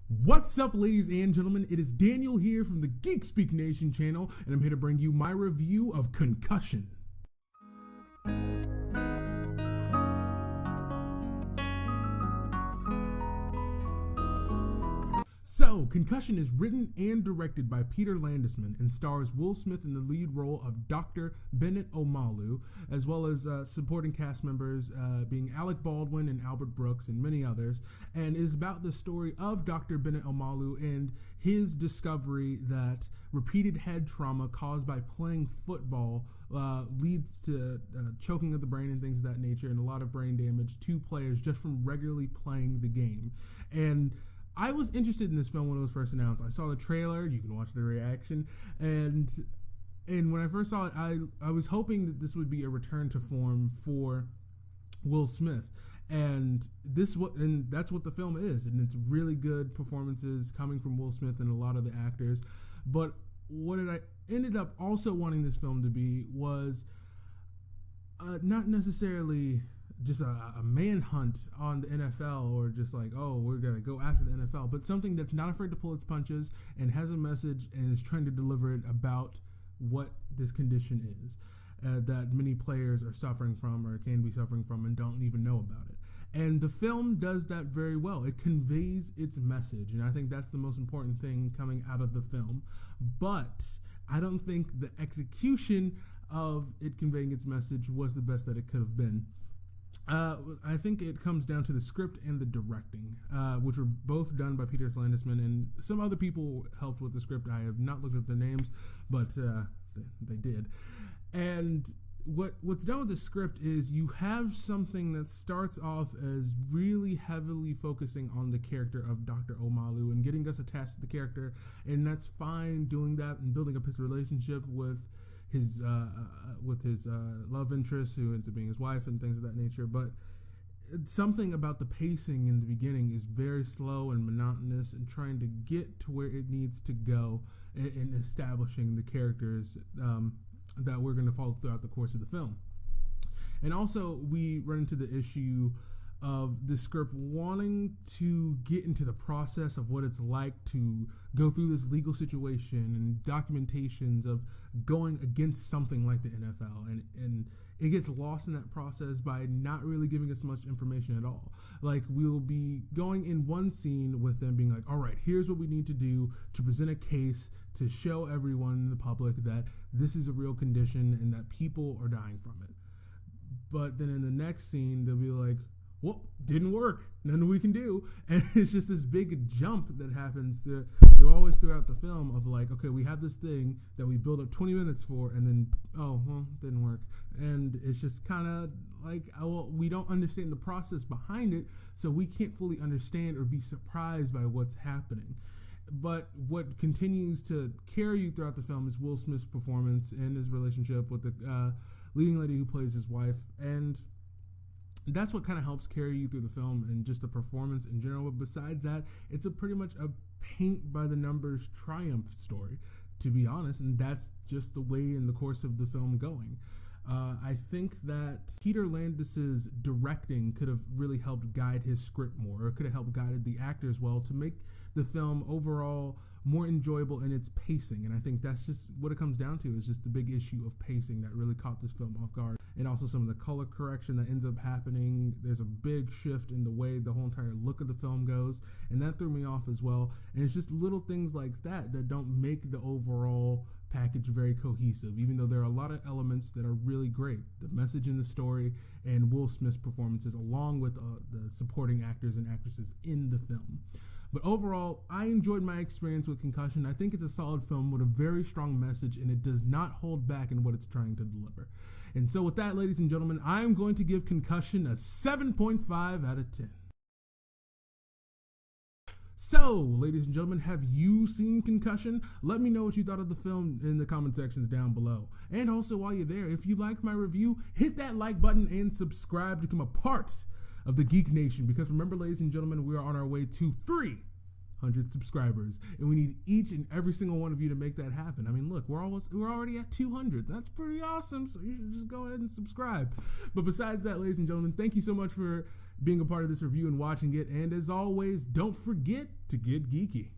What's up, ladies and gentlemen? It is Daniel here from the Geek Speak Nation channel, and I'm here to bring you my review of Concussion. So, Concussion is written and directed by Peter Landesman and stars Will Smith in the lead role of Dr. Bennett Omalu, as well as supporting cast members being Alec Baldwin and Albert Brooks and many others, and is about the story of Dr. Bennett Omalu and his discovery that repeated head trauma caused by playing football leads to choking of the brain and things of that nature, and a lot of brain damage to players just from regularly playing the game. And I was interested in this film when it was first announced. I saw the trailer. You can watch the reaction. And when I first saw it, I was hoping that this would be a return to form for Will Smith. And that's what the film is. And it's really good performances coming from Will Smith and a lot of the actors. But what I ended up also wanting this film to be was not necessarily just a manhunt on the NFL, or just like, oh, we're going to go after the NFL, but something that's not afraid to pull its punches and has a message and is trying to deliver it about what this condition is that many players are suffering from or can be suffering from and don't even know about it. And the film does that very well. It conveys its message, and I think that's the most important thing coming out of the film. But I don't think the execution of it conveying its message was the best that it could have been. I think it comes down to the script and the directing, which were both done by Peter Landesman, and some other people helped with the script. I have not looked up their names, but they did. And what's done with the script is you have something that starts off as really heavily focusing on the character of Dr. Omalu and getting us attached to the character, and that's fine doing that and building up his relationship with his love interest, who ends up being his wife and things of that nature. But something about the pacing in the beginning is very slow and monotonous, and trying to get to where it needs to go in establishing the characters that we're going to follow throughout the course of the film. And also, we run into the issue of the script wanting to get into the process of what it's like to go through this legal situation and documentations of going against something like the NFL, and it gets lost in that process by not really giving us much information at all. Like, we'll be going in one scene with them being like, all right, here's what we need to do to present a case to show everyone in the public that this is a real condition and that people are dying from it. But then in the next scene, they'll be like, well, didn't work. Nothing we can do. And it's just this big jump that happens. They're always throughout the film of like, okay, we have this thing that we build up 20 minutes for, and then, oh, well, didn't work. And it's just kind of like, well, we don't understand the process behind it, so we can't fully understand or be surprised by what's happening. But what continues to carry you throughout the film is Will Smith's performance and his relationship with the leading lady who plays his wife. And that's what kind of helps carry you through the film and just the performance in general. But besides that, it's pretty much a paint by the numbers triumph story, to be honest. And that's just the way in the course of the film going. I think that Peter Landes's directing could have really helped guide his script more, or could have helped guide the actors well to make the film overall more enjoyable in its pacing. And I think that's just what it comes down to, is just the big issue of pacing that really caught this film off guard. And also some of the color correction that ends up happening. There's a big shift in the way the whole entire look of the film goes, and that threw me off as well. And it's just little things like that that don't make the overall package very cohesive, even though there are a lot of elements that are really great. The message in the story and Will Smith's performances, along with the supporting actors and actresses in the film. But overall, I enjoyed my experience with Concussion. I think it's a solid film with a very strong message, and it does not hold back in what it's trying to deliver. And so with that, ladies and gentlemen, I am going to give Concussion a 7.5 out of 10. So, ladies and gentlemen, have you seen Concussion? Let me know what you thought of the film in the comment sections down below. And also, while you're there, if you liked my review, hit that like button and subscribe to become a part of the Geek Nation. Because remember, ladies and gentlemen, we are on our way to 3 100 subscribers, and we need each and every single one of you to make that happen. I mean, look, we're already at 200. That's pretty awesome. So you should just go ahead and subscribe. But besides that, ladies and gentlemen, thank you so much for being a part of this review and watching it. And as always, don't forget to get geeky.